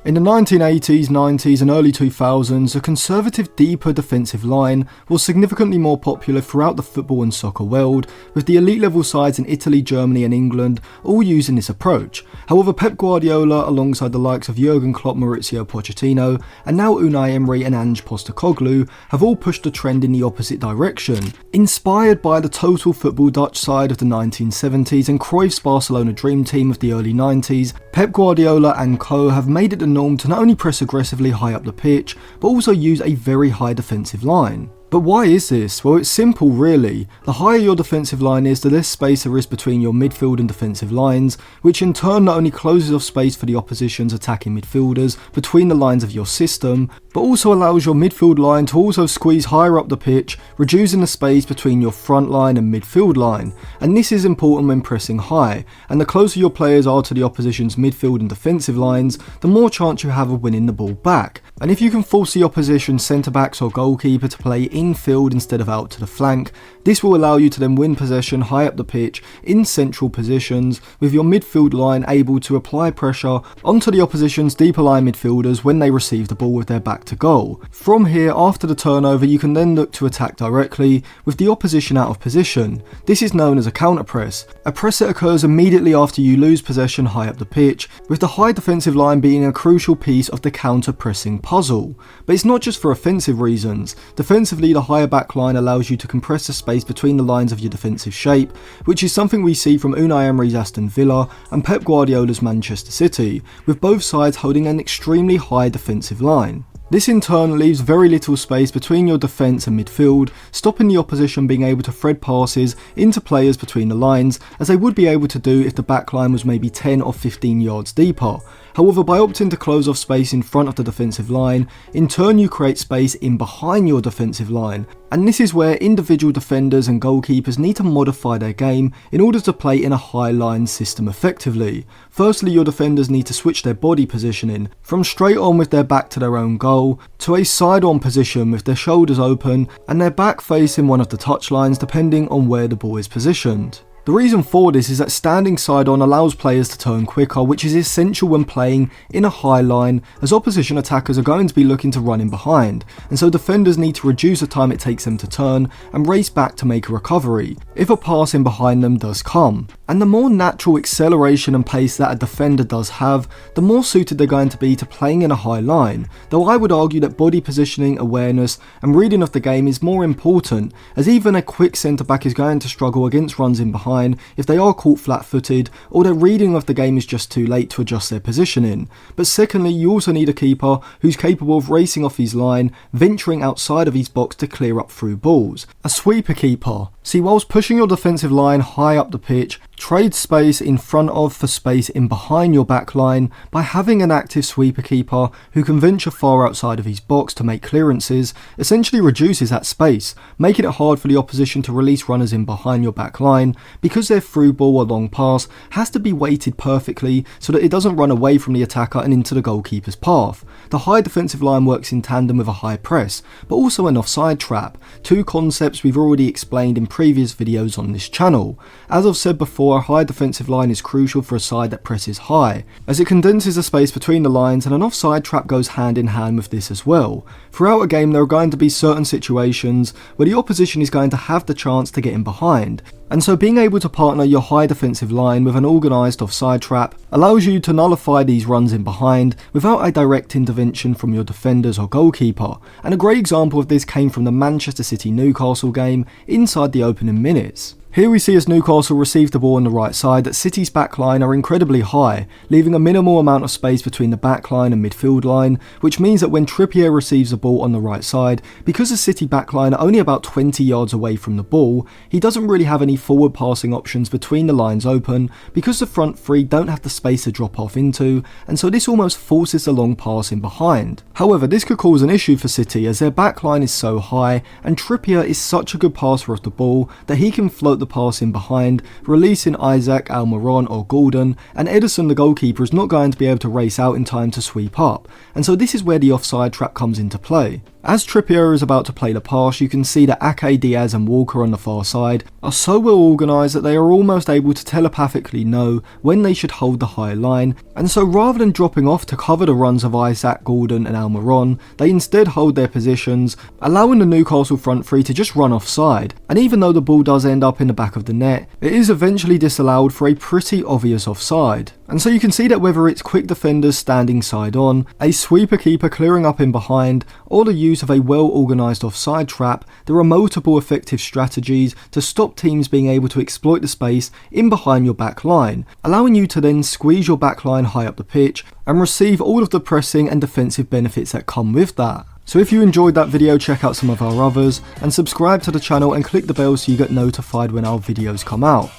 In the 1980s, 90s and early 2000s, a conservative, deeper defensive line was significantly more popular throughout the football and soccer world, with the elite level sides in Italy, Germany and England all using this approach. However, Pep Guardiola, alongside the likes of Jurgen Klopp, Mauricio Pochettino, and now Unai Emery and Ange Postecoglou, have all pushed the trend in the opposite direction. Inspired by the total football Dutch side of the 1970s and Cruyff's Barcelona dream team of the early 90s, Pep Guardiola and co have made it the norm to not only press aggressively high up the pitch, but also use a very high defensive line. But why is this? Well, it's simple really. The higher your defensive line is, the less space there is between your midfield and defensive lines, which in turn not only closes off space for the opposition's attacking midfielders between the lines of your system, but also allows your midfield line to also squeeze higher up the pitch, reducing the space between your front line and midfield line. And this is important when pressing high, and the closer your players are to the opposition's midfield and defensive lines, the more chance you have of winning the ball back. And if you can force the opposition centre-backs or goalkeeper to play infield instead of out to the flank, this will allow you to then win possession high up the pitch in central positions, with your midfield line able to apply pressure onto the opposition's deeper line midfielders when they receive the ball with their back to goal. From here, after the turnover, you can then look to attack directly with the opposition out of position. This is known as a counter press, a press that occurs immediately after you lose possession high up the pitch, with the high defensive line being a crucial piece of the counter pressing puzzle. But it's not just for offensive reasons. Defensively, the higher back line allows you to compress the space between the lines of your defensive shape, which is something we see from Unai Emery's Aston Villa and Pep Guardiola's Manchester City, with both sides holding an extremely high defensive line. This in turn leaves very little space between your defence and midfield, stopping the opposition being able to thread passes into players between the lines, as they would be able to do if the backline was maybe 10 or 15 yards deeper. However, by opting to close off space in front of the defensive line, in turn you create space in behind your defensive line, and this is where individual defenders and goalkeepers need to modify their game in order to play in a high line system effectively. Firstly, your defenders need to switch their body positioning from straight on with their back to their own goal to a side on position with their shoulders open and their back facing one of the touch lines depending on where the ball is positioned. The reason for this is that standing side on allows players to turn quicker, which is essential when playing in a high line, as opposition attackers are going to be looking to run in behind, and so defenders need to reduce the time it takes them to turn and race back to make a recovery if a pass in behind them does come. And the more natural acceleration and pace that a defender does have, the more suited they're going to be to playing in a high line, though I would argue that body positioning, awareness and reading of the game is more important, as even a quick centre back is going to struggle against runs in behind if they are caught flat-footed or their reading of the game is just too late to adjust their positioning. But secondly, you also need a keeper who's capable of racing off his line, venturing outside of his box to clear up through balls. A sweeper keeper. See, whilst pushing your defensive line high up the pitch, trade space in front of for space in behind your back line by having an active sweeper keeper who can venture far outside of his box to make clearances, essentially reduces that space, making it hard for the opposition to release runners in behind your back line, because their through ball or long pass has to be weighted perfectly so that it doesn't run away from the attacker and into the goalkeeper's path. The high defensive line works in tandem with a high press, but also an offside trap, two concepts we've already explained in previous videos on this channel. As I've said before, a high defensive line is crucial for a side that presses high, as it condenses the space between the lines, and an offside trap goes hand in hand with this as well. Throughout a game there are going to be certain situations where the opposition is going to have the chance to get in behind, and so being able to partner your high defensive line with an organised offside trap allows you to nullify these runs in behind without a direct intervention from your defenders or goalkeeper, and a great example of this came from the Manchester City Newcastle game inside the opening minutes. Here we see as Newcastle receive the ball on the right side that City's backline are incredibly high, leaving a minimal amount of space between the backline and midfield line, which means that when Trippier receives the ball on the right side, because the City backline are only about 20 yards away from the ball, he doesn't really have any forward passing options between the lines open, because the front three don't have the space to drop off into, and so this almost forces the long pass in behind. However, this could cause an issue for City as their backline is so high, and Trippier is such a good passer of the ball that he can float the pass in behind, releasing Isaac, Almiron or Gordon, and Ederson the goalkeeper is not going to be able to race out in time to sweep up, and so this is where the offside trap comes into play. As Trippier is about to play the pass, you can see that Ake, Diaz and Walker on the far side are so well organised that they are almost able to telepathically know when they should hold the high line, and so rather than dropping off to cover the runs of Isaac, Gordon and Almiron, they instead hold their positions, allowing the Newcastle front three to just run offside. And even though the ball does end up in the back of the net, it is eventually disallowed for a pretty obvious offside. And so you can see that whether it's quick defenders standing side on, a sweeper keeper clearing up in behind, or the use of a well organised offside trap, there are multiple effective strategies to stop teams being able to exploit the space in behind your back line, allowing you to then squeeze your back line high up the pitch and receive all of the pressing and defensive benefits that come with that. So if you enjoyed that video, check out some of our others, and subscribe to the channel and click the bell so you get notified when our videos come out.